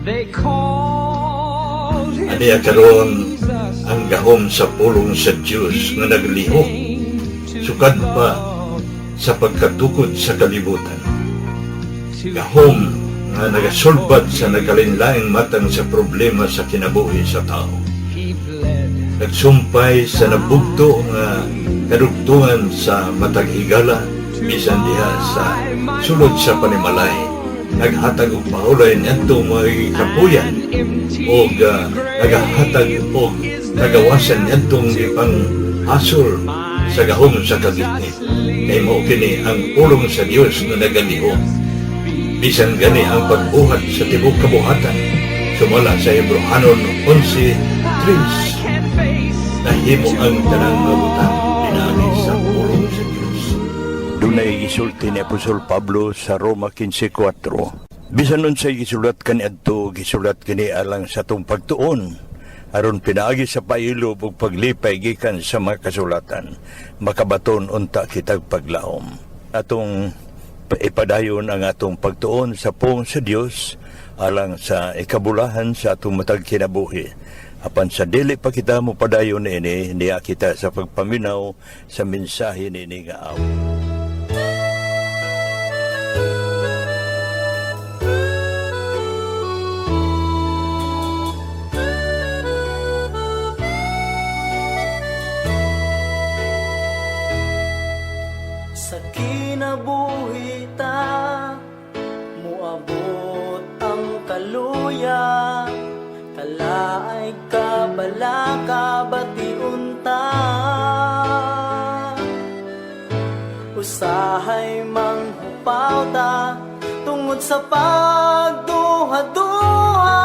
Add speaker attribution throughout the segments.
Speaker 1: They called him
Speaker 2: Aniya karon ang gahom sa pulong sa Diyos nga naglihok, sukad pa sa pagkatukod sa kalibutan. Gahom nga nagasulbad sa nagalinlaing matang sa problema sa kinabuhi sa tao.
Speaker 1: He bled.
Speaker 2: Nagsumpay sa nabugto nga kadugtungan sa matag higala bisan diha sa sulod sa panimalay. Naghatag og paulay niadto mga kapuyan o nagahatag og nagawasan niadtong ipang hasol sa gahom sa kabitnit. Kay mao kini ang pulong sa Dios nga nagalihok. Bisan gani ang pagbuhat sa tibok kabuhatan. Sumala sa Hebrehanon 11:3. Nahimo ang tanang mabutan pinaagi sa pulong sa Dios.
Speaker 3: Dunay gisulti ni Apostol Pablo sa Roma 15:4. Bisan unsay gisulat kaniadto, gisulat kini alang sa atong pagtuon, aron pinaagi sa pailob ug paglipay gikan sa mga kasulatan, makabaton unta kitag paglaom. Atong ipadayon ang atong pagtuon sa pulong sa Dios alang sa ikabulahan sa atong matag kinabuhi. Apan sa dili pa kita mo padayon ini, niya kita sa pagpaminaw sa mensahe nini nga aw.
Speaker 4: Sa kinabuhi ta, muabot ang kaluya, kalaay ka bala ka batiun ta. Usahay manghupaw ta, tungod sa pagduha-duha,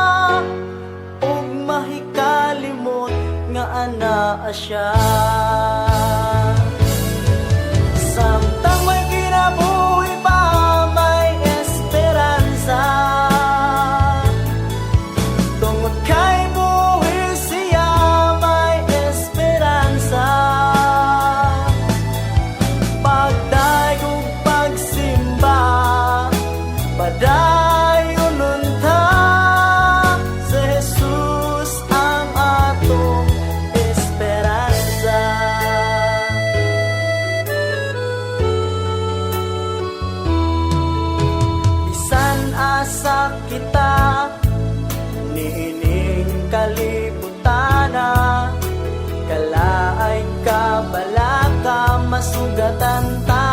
Speaker 4: ug mahikalimot nga anaa siya. Samtang may kinabuhi pa, may esperanza. Tungod kay buhi siya, may esperanza. Pagdayog pagsimba, padayon unta, sa Jesus ang atong esperanza. Bisan asa kita niining kalibutana, kalaay ka bala ka masugatan ta.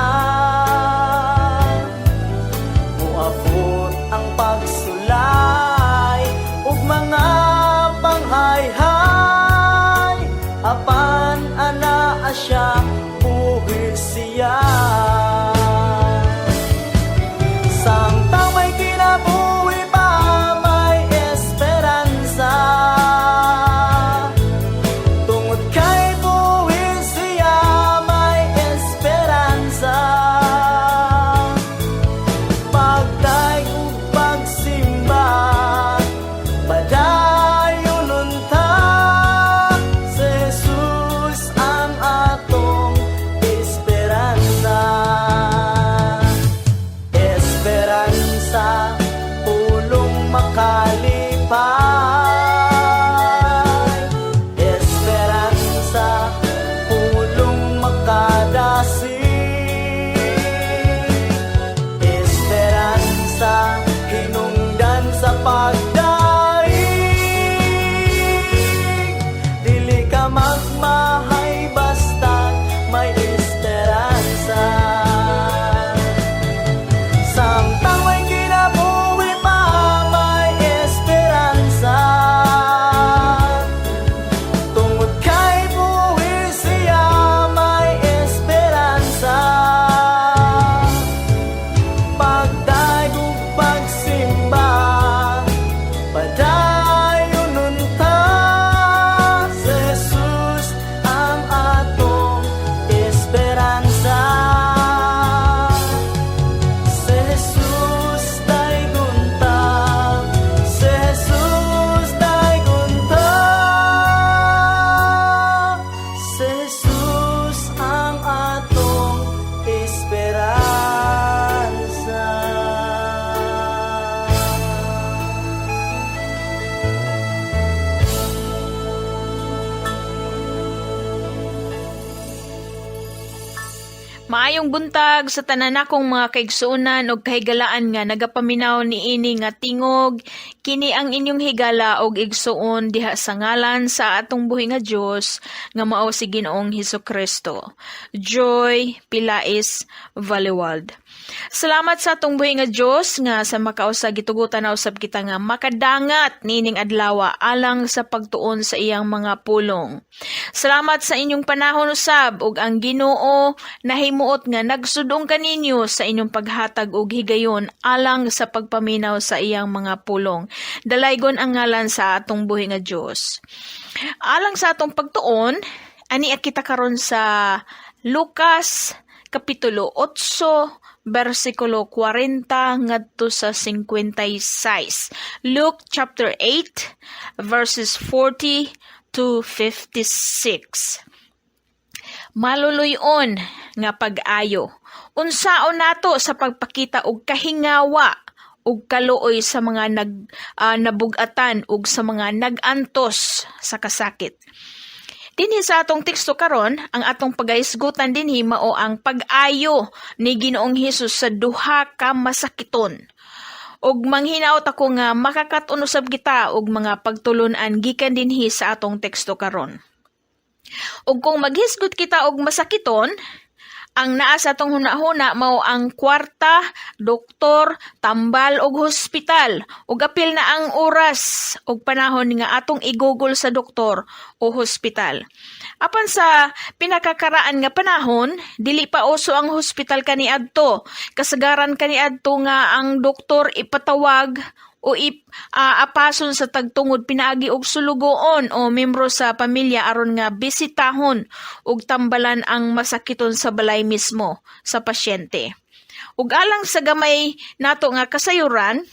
Speaker 4: Muabot ang
Speaker 5: Maayong buntag sa tanan akong mga kaigsuonan o kahigalaan nga nagapaminaw ni ini nga tingog, kini ang inyong higala og igsuon diha sa ngalan sa atong buhi nga Dios nga mao si Ginoong Hesukristo. Joy Pilais Valiwald. Salamat sa atong buhi nga Dios nga sa makausa gitugutan na usab kita nga makadangat nining adlaw alang sa pagtuon sa iyang mga pulong. Salamat sa inyong panahon usab ug ang Ginoo nahimuot nga nagsudong kaninyo sa inyong paghatag og higayon alang sa pagpaminaw sa iyang mga pulong. Dalaygon ang ngalan sa atong buhi nga Dios. Alang sa atong pagtuon, ani kita karon sa Lucas kapitulo 8 versikulo 40 ngadto sa 56. Luke chapter 8 verses 40 to 56. Maluluyon nga pag-ayo. Unsaon nato sa pagpakita og kahingawa ug kaluoy sa mga nabugatan ug sa mga nagantos sa kasakit. Dinhi sa atong teksto karon, ang atong pagaisgutan dinhi mao ang pag-ayo ni Ginoong Hesus sa duha ka masakiton. Og manghinaot ako nga makakat-on usab kita og mga pagtulon-an gikan dinhi sa atong teksto karon. Og kung maghisgot kita og masakiton, ang naa sa atong hunahuna mao ang kwarta, doktor, tambal ug hospital. Ug apil na ang oras ug panahon nga atong igugol sa doktor o hospital. Apan sa pinakakaraan nga panahon, dili pa uso ang hospital kaniadto. Kasagaran kaniadto nga ang doktor ipatawag o apason sa tagtungod pinaagi og sulugoon o membro sa pamilya aron nga bisitahon ug tambalan ang masakiton sa balay mismo sa pasyente. Ug alang sa gamay nato nga kasayuran,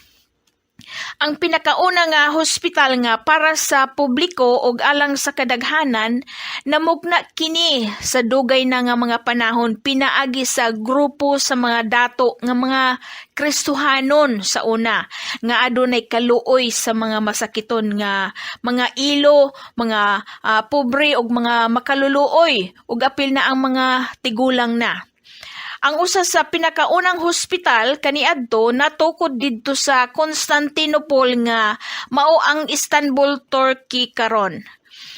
Speaker 5: ang pinakauna nga hospital nga para sa publiko ug alang sa kadaghanan namugna kini sa dugay na nga mga panahon pinaagi sa grupo sa mga dato nga mga Kristohanon sa una nga adunay kaluoy sa mga masakiton nga mga ilo, mga pobre ug mga makaluluoy ug apil na ang mga tigulang na. Ang usa sa pinakaunang hospital kaniadto natukod didto sa Constantinople nga mao ang Istanbul, Turkey karon.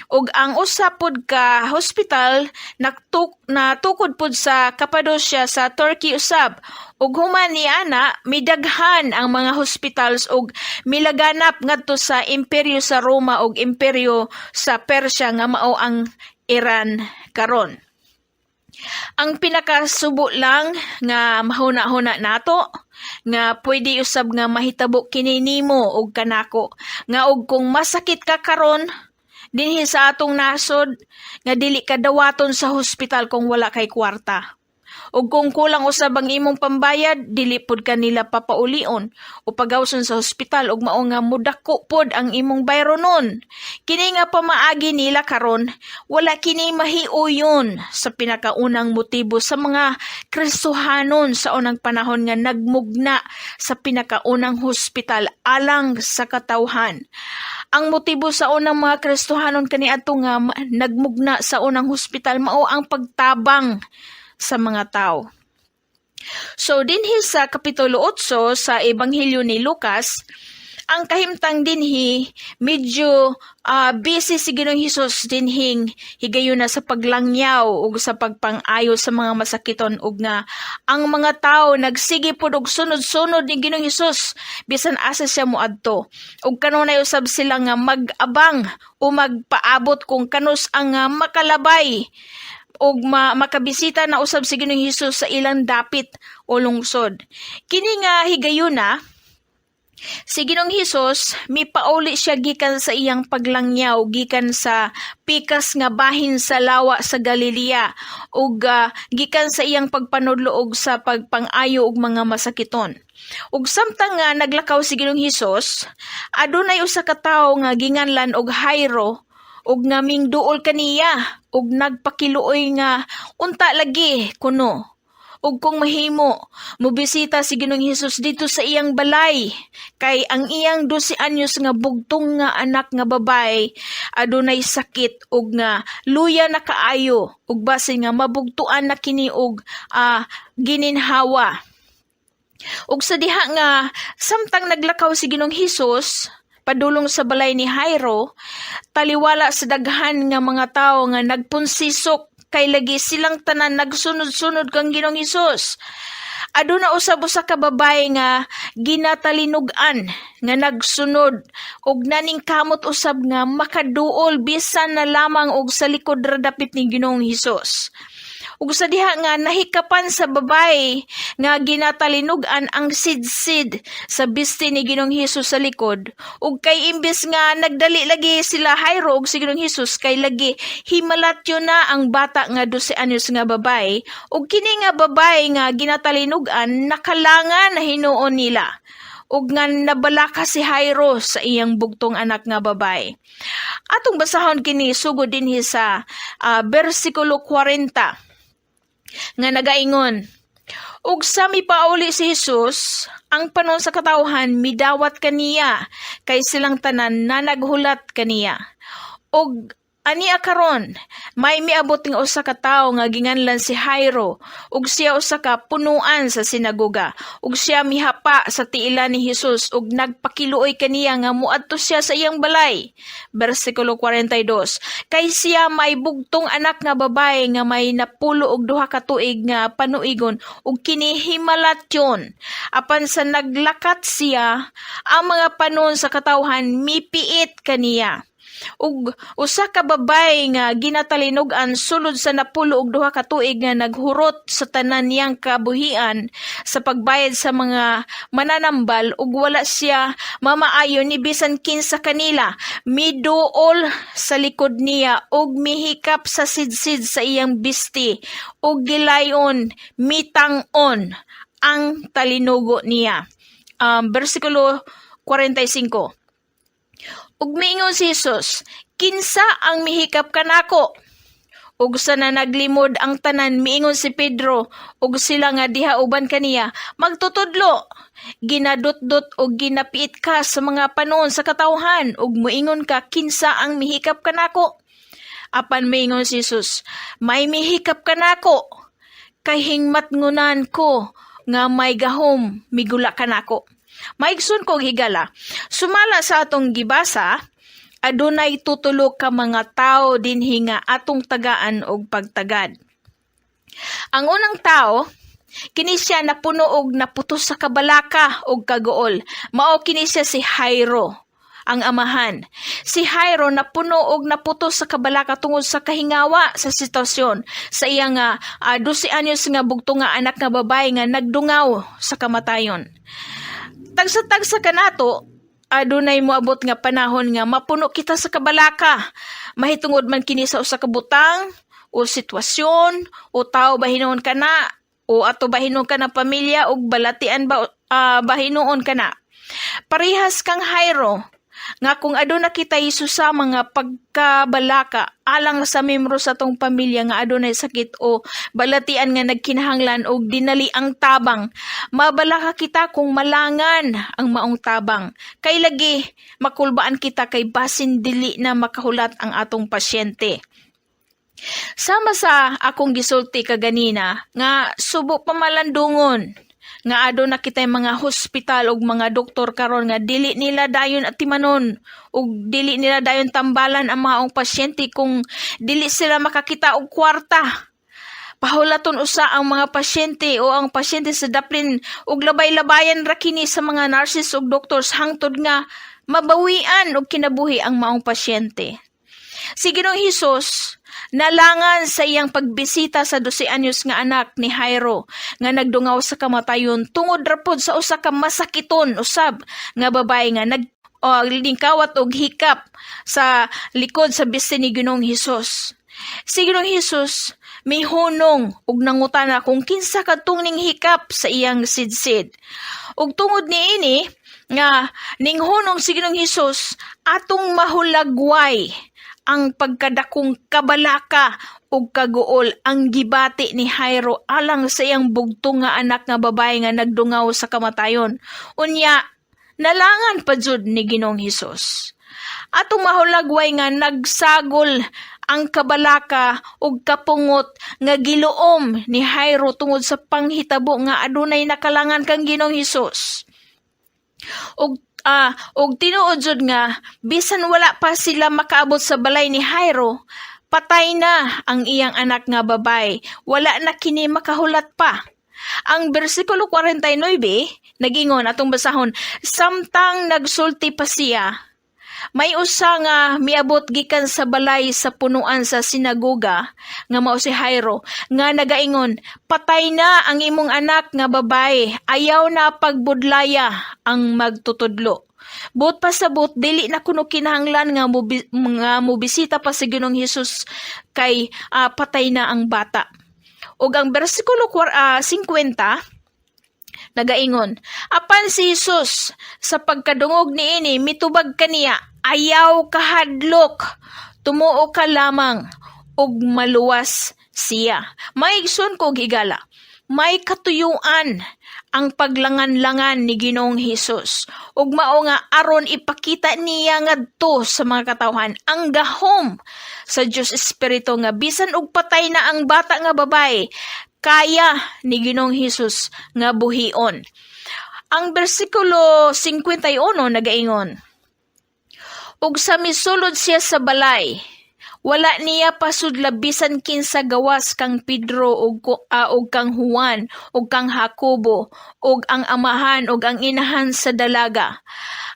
Speaker 5: Ug ang usa pod ka hospital natukod pod sa Cappadocia sa Turkey usab. Ug human ni ana midaghan ang mga hospitals ug milaganap ngadto sa imperyo sa Roma ug imperyo sa Persia nga mao ang Iran karon. Ang pinakasubo lang nga mahuna-huna nato nga pwede usab nga mahitabo kini nimo og kanako nga og kung masakit ka karon dinhi sa atong nasod nga dili ka dawaton sa hospital kung wala kay kwarta. Ug kung kulang usab ang imong pambayad, dili pod kanila papaulion o pagawson sa hospital ug mao nga mudako pod ang imong bayro nun. Kini nga pamaagi nila karon, wala kini mahiuyon sa pinakaunang motibo sa mga Kristohanon sa unang panahon nga nagmugna sa pinakaunang hospital alang sa katawhan. Ang motibo sa unang mga Kristohanon kaniadto nga nagmugna sa unang hospital mao ang pagtabang sa mga tao. So dinhi sa kapitulo 8 sa Ebanghelyo ni Lucas, ang kahimtang dinhi medyo busy si Ginoong Hesus dinhing higayon na sa paglangyaw ug sa pagpang-ayo sa mga masakiton ug nga ang mga tao nagsige pod og sunod-sunod ni Ginoong Hesus bisan asa siya moadto. Ug kanunay usab sila nga mag-abang o magpaabot kung kanus ang makalabay og makabisita na usab si Ginoong Hesus sa ilang dapit o lungsod. Kini nga higayuna, si Ginoong Hesus mipauli siya gikan sa iyang paglangyaw gikan sa pikas nga bahin sa lawa sa Galilea ug gikan sa iyang pagpanudlo sa pagpang-ayo og mga masakiton. Ug samtang nga naglakaw si Ginoong Hesus, adunay usa ka tawo nga ginganlan og Jairo ug nga mingduol kaniya ug nagpakiluoy nga unta lagi kuno. ug kung mahimo mobisita si Ginoong Hesus dito sa iyang balay, kay ang iyang 12 anyos nga bugtong nga anak nga babae adunay sakit ug nga luya na kaayo ug basin nga mabugtuan na kini og gininhawa. Ug sa diha nga samtang naglakaw si Ginoong Hesus padulong sa balay ni Jairo, taliwala sa daghan nga mga tawo nga nagpunsisok kay lagi silang tanan nagsunod-sunod kang Ginoong Hesus. Aduna usab usa ka babae nga ginatalinugan nga nagsunod ug naningkamot usab nga makaduol bisan na lamang og sa likod ra dapit ni Ginoong Hesus. Ug sa diha nga nahikapan sa babae nga ginatalinugan ang sidsid sa biste ni Ginoong Hesus sa likod. Ug kay imbes nga nagdali lagi sila Jairo ug si Ginoong Hesus kay lagi himalatyo na ang bata nga 12 anyos nga babae ug kini nga babae nga ginatalinugan nakalangan na hinuon nila. Ug nga nabalaka si Jairo sa iyang bugtong anak nga babae. Atong basahon kini sugod dinhi sa bersikulo 40 nga nagaingon, ug sa mipauli si Hesus, ang panon sa katawhan midawat kaniya, kay silang tanan na naghulat kaniya. Ug ania karon, may miabot nga usa ka tawo nga ginganlan si Jairo, ug siya usa ka punuan sa sinagoga, ug siya mihapa sa tiilan ni Hesus ug nagpakiluoy kaniya nga muadto siya sa iyang balay. Bersikulo 42. Kay siya may bugtong anak nga babae nga may napulo og 2 ka tuig nga panuigon ug kini himalatyon. Apan sa naglakat siya, ang mga panon sa katawhan mipiit kaniya. Ug usa ka babae nga ginatalinugan sulod sa napulo og 2 ka tuig nga naghurot sa tanan niyang kabuhian sa pagbayad sa mga mananambal ug wala siya mamaayo ni bisan kinsa kanila, miduol sa likod niya ug mihikap sa sidsid sa iyang bisti ug gilayon mitang-on ang talinugo niya. Bersikulo 45. Ug miingon si Hesus, kinsa ang mihikap kanako? Ug sa na naglimod ang tanan miingon si Pedro ug sila nga diha uban kaniya, magtutudlo. Ginadot-dot ug ginapiit ka sa mga panon sa katawhan ug moingon ka kinsa ang mihikap kanako? Apan miingon si Hesus, may mihikap kanako kay hingmatngunan ko nga may gahom migula kanako. Maigsun kong higala, sumala sa atong gibasa, adunay tutulog ka mga tao dinhi nga atong tagaan og pagtagad. Ang unang tao, kini siya napuno og naputos sa kabalaka og kaguol. Mao kini siya si Jairo, ang amahan. Si Jairo napuno og naputos sa kabalaka tungod sa kahingawa sa sitwasyon sa iyang 12 anyos nga bugtong nga anak nga babae nga nagdungaw sa kamatayon. Tagsa-tagsa kanato, adunay moabot nga panahon nga mapuno kita sa kabalaka. Mahitungod man kini sa usa ka butang o sitwasyon o tao bahinon ka na o ato bahinon ka na pamilya o balatian bahinon ka na. Parehas kang Jairo nga kung aduna kita sa mga pagkabalaka alang sa membro sa tong pamilya nga adunay sakit o balatian nga nagkinahanglan og dinali ang tabang, mabalaka kita kung malangan ang maong tabang. Kay lagi makulbaan kita kay basin dili na makahulat ang atong pasyente. Sama sa akong gisulti kaganina nga subo pamalandungon nga aduna kitay mga hospital ug mga doktor karon nga dili nila dayon atimanon ug dili nila dayon tambalan ang maong pasyente kung dili sila makakita og kwarta. Pahulaton usa ang mga pasyente o ang pasyente sa daplin ug labay-labayan ra kini sa mga nurses ug doctors hangtod nga mabawian og kinabuhi ang maong pasyente. Si Ginoong Hesus nalangan sa iyang pagbisita sa 12 anyos nga anak ni Jairo nga nagdungaw sa kamatayon tungod ra pod sa usa ka masakiton usab nga babae nga lingkawat og hikap sa likod sa biste ni Ginoong Hesus. Si Ginoong Hesus mihunong ug nangutana kung kinsa kadtong ning hikap sa iyang sidsid. Ug tungod niini nga ninghunong si Ginoong Hesus atong mahulagway ang pagkadakong kabalaka ug kaguol ang gibati ni Jairo alang sa iyang bugtong nga anak nga babae nga nagdungaw sa kamatayon. Unya, nalangan pa jud ni Ginoong Hesus. Atong mahulagway nga nagsagol ang kabalaka ug kapungot nga giluom ni Jairo tungod sa panghitabo nga adunay nakalangan kang Ginoong Hesus. Og tinuod jud nga bisan wala pa sila makaabot sa balay ni Jairo, patay na ang iyang anak nga babay, wala na kini makahulat pa. Ang bersikulo 49 nagingon atong basahon, samtang nagsulti pa siya, may usa nga miabot gikan sa balay sa punuan sa sinagoga nga mao si Jairo nga nagaingon, patay na ang imong anak nga babay, ayaw na pagbudlaya ang magtutudlo. Buot pasabot dili na kuno kinahanglan nga mobisita pa si Ginoong Hesus kay patay na ang bata. Ug ang bersikulo 50 nagaingon, apan si Hesus sa pagkadungog niini mitubag kaniya, ayaw kahadlok, tumuo ka lamang ug maluwas siya. Maigsoon ko higala, may katuyuan ang paglangan-langan ni Ginoong Hesus ug mao nga aron ipakita niya ngadto sa mga katawhan ang gahom sa Dios Espiritu nga bisan og patay na ang bata nga babay, kaya ni Ginoong Hesus nga buhion. Ang bersikulo 51 nagaingon, ug sa misulod siya sa balay, wala niya pasud labisan kinsa gawas kang Pedro ug kang Juan ug kang Jacobo ug ang amahan ug ang inahan sa dalaga.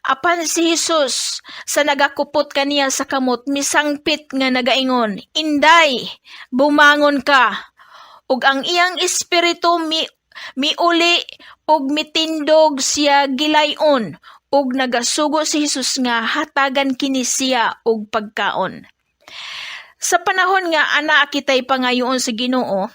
Speaker 5: Apan si Hesus sa nagakupot kaniya sa kamot misangpit nga nagaingon, Inday, bumangon ka. Ug ang iyang espiritu miuli ug mitindog siya gilayon ug nagasugo si Hesus nga hatagan kini siya og pagkaon. Sa panahon nga ana kitay pangayoon sa Ginoo,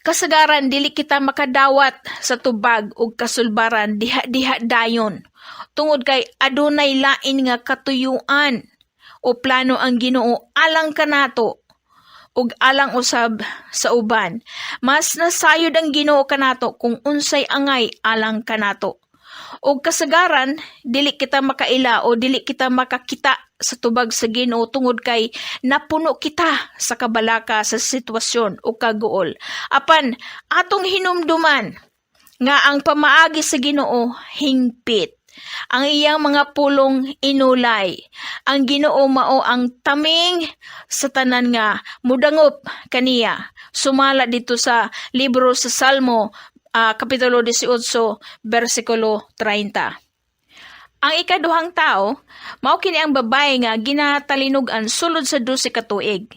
Speaker 5: kasagaran dili kita makadawat sa tubag ug kasulbaran diha dayon. Tungod kay adunay lain nga katuyuan o plano ang Ginoo alang kanato ug alang usab sa uban. Mas nasayod ang Ginoo kanato kung unsay angay alang kanato. O kasagaran, dili kita makaila o dili kita makakita sa tubag sa Ginoo tungod kay napuno kita sa kabalaka sa sitwasyon o kaguol. Apan, atong hinumduman nga ang pamaagi sa Ginoo hingpit. Ang iyang mga pulong inulay. Ang Ginoo mao ang taming sa tanan nga mudangop kaniya. Sumala dito sa libro sa Salmo Kapitulo 18, versikulo 30. Ang ikaduhang tao, mao kini ang babae nga ginatalinugan sulod sa 12 ka tuig.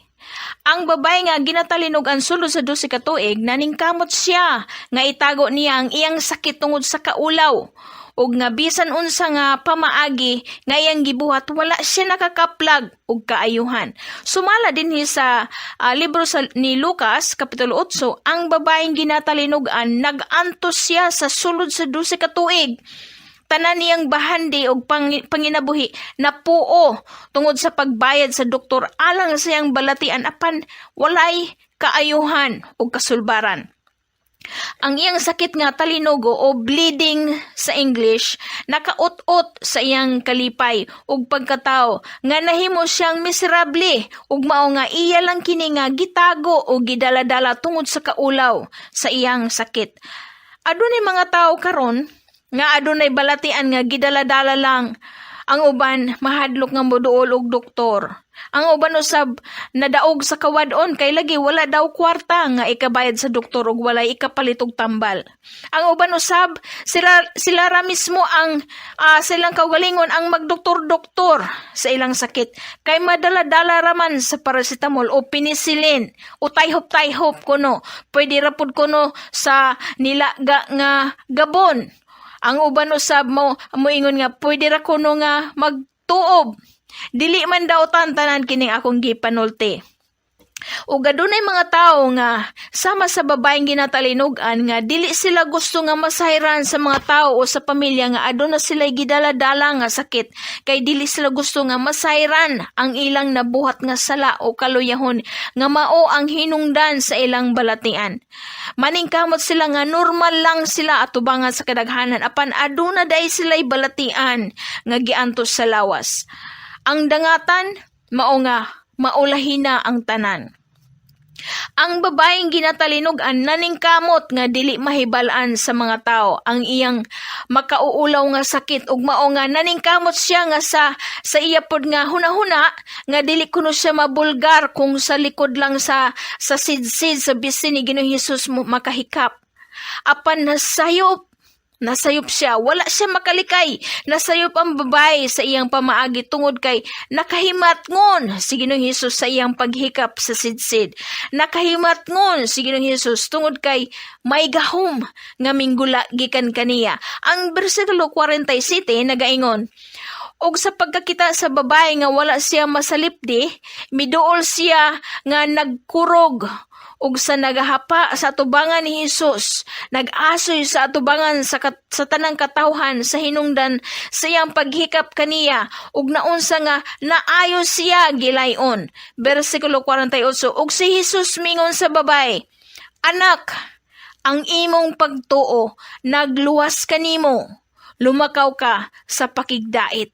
Speaker 5: Ang babae nga ginatalinugan sulod sa 12 ka tuig, naningkamot siya nga itago niya ang iyang sakit tungod sa kaulaw. Ug nga bisan unsa nga pamaagi nga iyang gibuhat, wala siya nakakaplag og kaayuhan. Sumala dinhi sa libro ni Lucas Kapitulo 8, ang babaeng ginatalinugan nag-antos siya sa sulod sa 12 ka tuig. Tanan niyang bahandi og panginabuhi napuo tungod sa pagbayad sa doktor alang sa iyang balatian, apan walay kaayuhan og kasulbaran. Ang iyang sakit nga talinugo o bleeding sa English, nakaut-ut sa iyang kalipay ug pagkatao nga nahimo siyang miserable ug mao nga iya lang kini nga gitago o gidaladala tungod sa kaulaw sa iyang sakit. Adunay mga tao karon nga adunay balatian nga gidaladala lang. Ang uban mahadlok nga moduol og doktor. Ang uban usab nadaog sa kawadon kay lagi wala daw kwarta nga ikabayad sa doktor ug walay ikapalit og tambal. Ang uban usab sila ra mismo ang silang kaugalingon ang magdoktor-doktor sa ilang sakit kay madala-dala raman sa paracetamol o penicillin o tayhop-tayhop kuno. Pwede ra pud kuno sa nilaga nga gabon. Ang uban usab mo ingon nga pwede ra kuno nga magtuob. Dili man daw tanan kining akong gipanulti. Ug adunay mga tawo nga sama sa babaeng ginatalinog-an nga dili sila gusto nga masayran sa mga tawo o sa pamilya nga aduna sila gidala-dala nga sakit kay dili sila gusto nga masayran ang ilang nabuhat nga sala o kaluyahon nga mao ang hinungdan sa ilang balatian. Maningkamot sila nga normal lang sila atubangan sa kadaghanan apan aduna day sila'y balatian nga giantos sa lawas. Ang dangatan mao nga maulahina ang tanan. Ang babaeng ginatalinog-an naningkamot nga dili mahibal-an sa mga tao ang iyang makauulaw nga sakit ug mao nga naningkamot siya nga sa iya pod nga hunahuna nga dili kuno siya mabulgar kung sa likod lang sa sidsid sa bisin ni Ginoong Hesus makahikap. Apan nasayop siya, wala siya makalikay. Nasayop ang babae sa iyang pamaagi tungod kay nakahimatngon si Ginoong Hesus sa iyang paghikap sa sidsid. Nakahimatngon si Ginoong Hesus tungod kay may gahom nga minggula gikan kaniya. Ang bersikulo 47 nagaingon, og sa pagkakita sa babae nga wala siya masalipdi, miduol siya nga nagkurog ug sa nagahapa sa atubangan ni Hesus, nag-asoy sa atubangan sa tanang katawhan sa hinungdan sa iyang paghikap kaniya ug naunsa nga naayo siya gilayon. Bersikulo 48, ug si Hesus mingon sa babae, "Anak, ang imong pagtuo nagluwas kanimo, lumakaw ka sa pakigdait."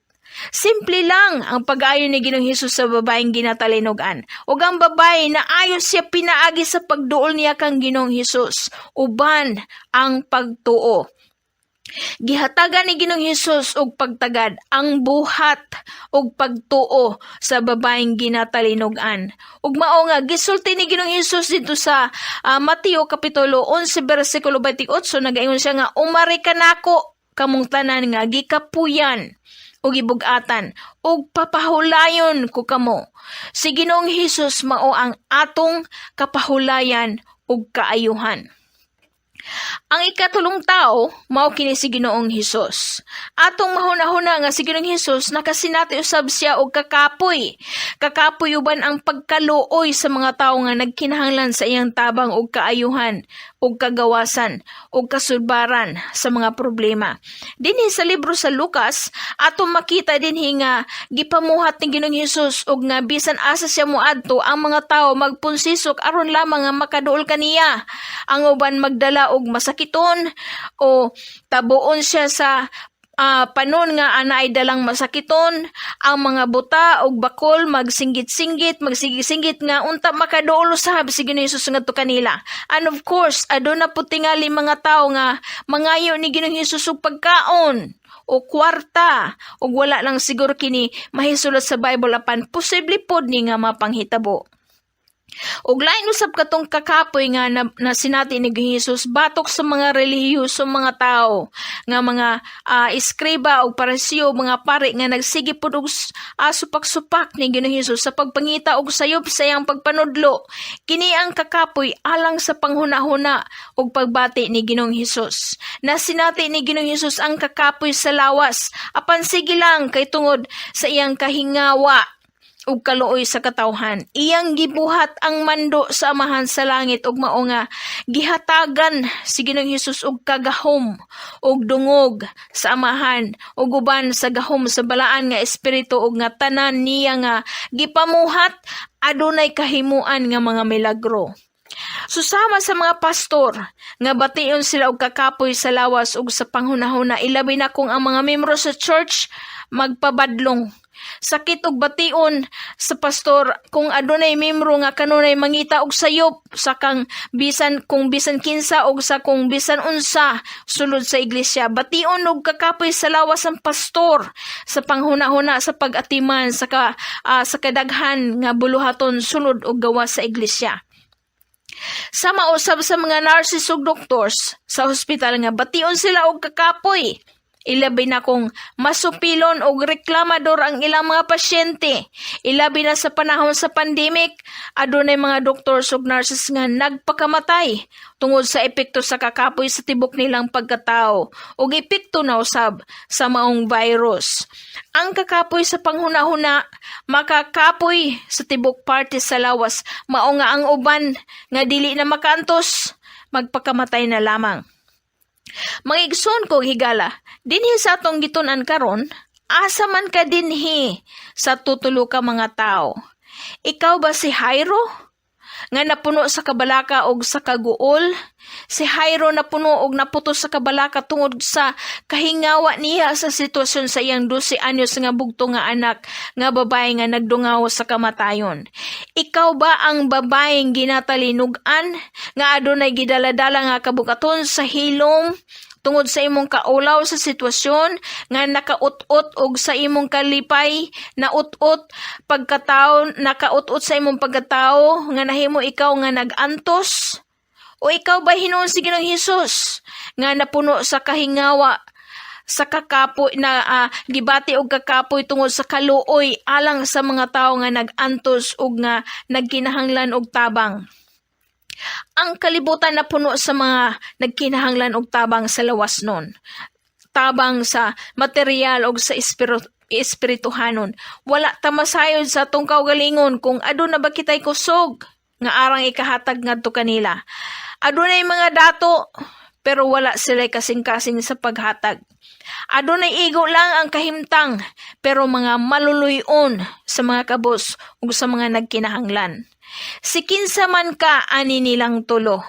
Speaker 5: Simple lang ang pag-ayo ni Ginoong Hesus sa babaeng ginatalinog-an. Ug ang babae na ayo siya pinaagi sa pagduol niya kang Ginoong Hesus. Uban ang pagtuo. Gihatagan ni Ginoong Hesus og pagtagad ang buhat og pagtuo sa babaeng ginatalinog-an. Ug mao nga gisulti ni Ginoong Hesus dito sa Mateo kapitulo 11 bersikulo 28 nagaingon siya nga umari ka nako kamong tanan nga gikapuyan ug ibugatan ug papahulayon ko kamo. Si Ginoong Hesus mao ang atong kapahulayan ug kaayuhan. Ang ikatulong tao mao kini si Ginoong Hesus. Atong mahuna-huna nga si Ginoong Hesus nakasinati usab siya og kakapoy. Kakapoy uban ang pagkaluoy sa mga tawo nga nagkinahanglan sa iyang tabang og kaayuhan ug kagawasan ug kasulbaran sa mga problema. Dinhi sa libro sa Lucas atong makita dinhi nga gipamuhat ni Ginoong Hesus og nga bisan asa siya moadto ang mga tawo magpunsisok aron lamang nga makaduol kaniya. Ang uban magdala og masakiton o tabuon siya sa panon nga ana ay dalang masakiton, ang mga buta og bakol magsinggit-singgit nga unta makaduol usab si Ginoong Hesus ngadto kanila. And of course aduna po tingali mga tao nga mangayo ni Ginoong Hesus og pagkaon o kwarta ug wala lang siguro kini mahisulat sa Bible apan posible pod ni nga mapanghitabo. Og lain usab katong kakapoy nga na sinati ni Hesus batok sa mga relihiyosong mga tao nga mga eskriba og parisiyo mga pari nga nagsige pud og supak-supak ni Ginoong Hesus sa pagpangita og sayop sa iyang pagpanudlo. Kini ang kakapoy alang sa panghuna-huna og pagbati ni Ginoong Hesus. Nasinati ni Ginoong Hesus ang kakapoy sa lawas apan sige lang kay tungod sa iyang kahingawa ug kaluoy sa katawhan. Iyang gibuhat ang mando sa amahan sa langit ug mao nga gihatagan si Ginoong Hesus og kagahom ug dungog sa amahan ug uban sa gahom sa balaan nga espiritu ug nga tanan niya nga gipamuhat adunay kahimuan nga mga milagro. Susama sa mga pastor nga bation sila og kakapoy sa lawas ug sa panghunahuna ilabi na kung ang mga membro sa church magpabadlong. Sakit og bation sa pastor kung adunay membro nga kanunay mangita og sayop sa kang bisan kinsa og sa kung bisan unsa sulod sa iglesia. Bation og kakapoy sa lawas ang pastor sa panghuna-huna sa pag-atiman sa kadaghan nga buluhaton sulod og gawas sa iglesia. Sama usab sa mga nurses ug doctors sa hospital nga bation sila og kakapoy Ilabi na kung masupilon o reklamador ang ilang mga pasyente. Ilabi na sa panahon sa pandemic, adunay mga doktor ug nurses nga nagpakamatay tungod sa epekto sa kakapoy sa tibok nilang pagkatao ug epekto na usab sa maong virus. Ang kakapoy sa panghuna-huna makakapoy sa tibok parte sa lawas, mao nga ang uban nga dili na makaantos magpakamatay na lamang. Mga igsoon ko higala, dinhi sa atong gitun-an karon, asa man ka dinhi sa tutulo ka mga tao. Ikaw ba si Jairo nga napuno sa kabalaka og sa kaguol? Si Jairo napuno og naputos sa kabalaka tungod sa kahingawa niya sa sitwasyon sa iyang 12 anyos nga bugto nga anak nga babae nga nagdungaw sa kamatayon. Ikaw ba ang babaeng ginatalinugan nga adunay gidaladala nga kabugaton sa hilom tungod sa imong kaulaw sa sitwasyon nga nakaut-ut og sa imong kalipay na ut-ut pagkatao, nakaut-ut sa imong pagkatao nga nahimo ikaw nga nagantos? O ikaw ba hinuon si Ginoong Hesus nga napuno sa kahingawa sa kakapoy na gibati og kakapoy tungod sa kaluoy alang sa mga tawo nga nagantos ug nga nagkinahanglan og tabang? Ang kalibutan na puno sa mga nagkinahanglan og tabang sa lawas nun. Tabang sa material o sa espirituhanon. Wala ta masayod sa atong kaugalingon kung aduna ba kitay kusog nga arang ikahatag ngadto kanila. Adunay mga dato pero wala sila kasing-kasing sa paghatag. Adunay igo lang ang kahimtang pero mga maluluyon sa mga kabos ug sa mga nagkinahanglan. Si kinsa man ka ani nilang tulo.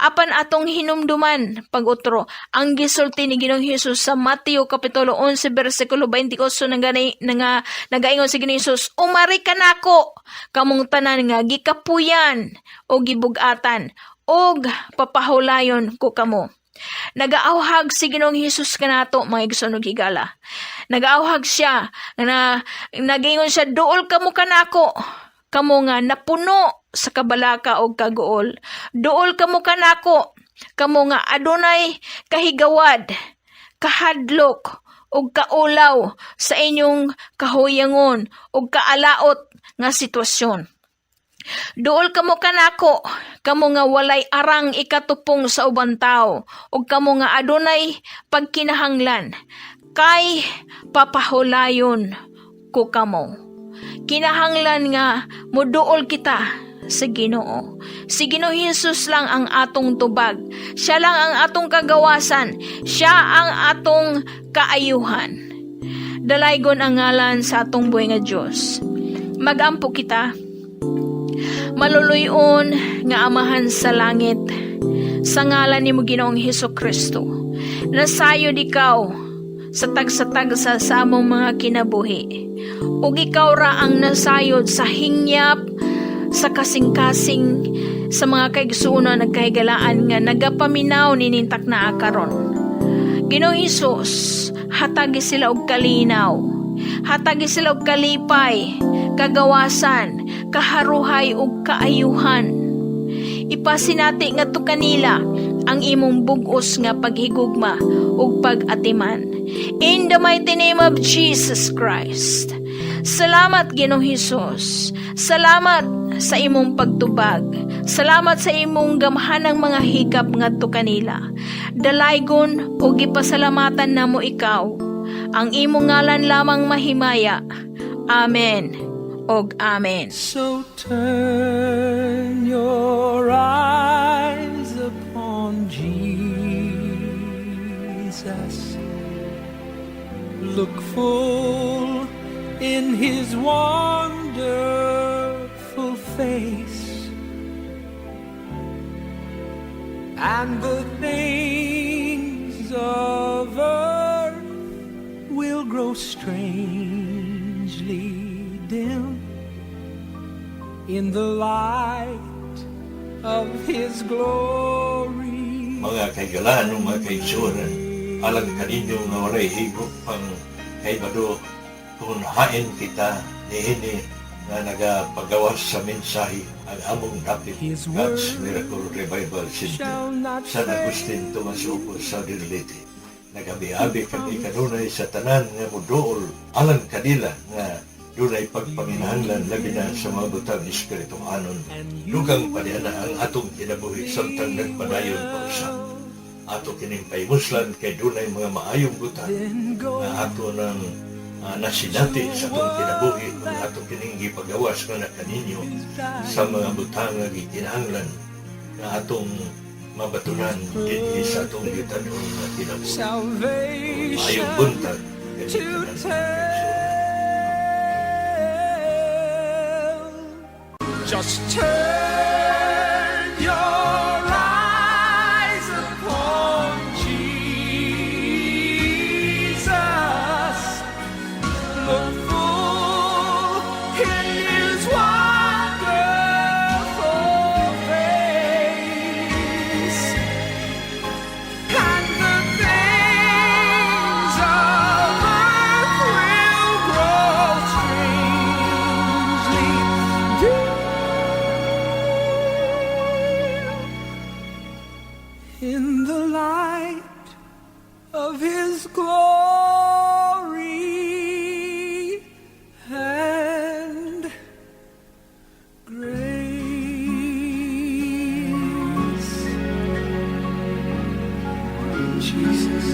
Speaker 5: Apan atong hinumduman pag-utro ang gisulti ni Ginoong Hesus sa Mateo kapitulo 11 bersikulo 28 nagaingon si Ginoong Hesus, "Umari ka nako kamong tanan nga gikapuyan o gibugatan og papahulayon ko kamo." Nagaauhag si Ginoong Hesus kanato mga igsoon ug higala. Nagaauhag siya na nagingon siya, "Duol kamo kanako, kamo nga napuno sa kabalaka og kaguol. Duol kamo kanako, kamo nga adunay kahigawad, kahadlok ug kaulaw sa inyong kahuyangon ug kaalaot nga sitwasyon. Duol kamo kanako, kamo nga walay arang ikatupong sa ubang tao ug kamo nga adunay pagkinahanglan, kay papahulayon ko kamo." Kinahanglan nga moduol kita sa Ginoo. Si Ginoong Hesus lang ang atong tubag. Siya lang ang atong kagawasan. Siya ang atong kaayuhan. Dalaygon ang ngalan sa atong buhay nga Dios. Magampo kita. Maluluyon nga Amahan sa langit, sa ngalan nimo Ginoong Hesukristo, nasayod ikaw sa tagsa-tagsa sa among mga kinabuhi. Ug ikaw ra ang nasayod sa hingyap, sa kasing-kasing, sa mga kaigsuonan nagkahigalaan nga nagapaminaw ninintak na akaron. Ginoong Hesus, hatagi sila og kalinaw, hatagi sila og kalipay, kagawasan, kaharuhay ug kaayuhan. Ipasinati ngadto kanila ang imong bug-os nga paghigugma ug pag-atiman. In the mighty name of Jesus Christ. Salamat Ginoong Hesus. Salamat sa imong pagtubag. Salamat sa imong gamhanang mga higap ngadto kanila. Dalaygon ug gipasalamatan namo ikaw. Ang imong ngalan lamang mahimaya. Amen. Og amen.
Speaker 1: So turn your eyes upon Jesus. Look full in His wonderful face, and the things of earth will grow strangely dim in the light of His glory.
Speaker 2: Mga kaigalan o mga kaigsuonan, alang kaninyo nga walay higop pang kaibado, kung hain kita niini nga nagapagawas sa mensahe ang among dapit God's Miracle Revival Center, San Agustin, Tomas Opo, Saudi Leyte. nagabi-abi kami kanunay sa tanan nga muduol alang kanila nga dunay pagpanginahanglan labi na sa mga butang espirituhanon. Dugang paniana ang atong kinabuhi samtang nagpadayon pa usap. Ato kining paymuslan kay dunay mga maayong butang nga ato ng nasinati sa atong kinabuhi kung ato kining gipagawas nga nakaninyo sa mga butang nga gikinahanglan nga atong mabatunan dinhi sa atong gitanong nga kinabuhi. Maayong
Speaker 1: Salvation
Speaker 2: buntag
Speaker 1: to tell. Just turn your eyes upon Jesus. Look full in His wonderful face, and the things of earth will grow strangely dim in the light of His glory and grace. Jesus.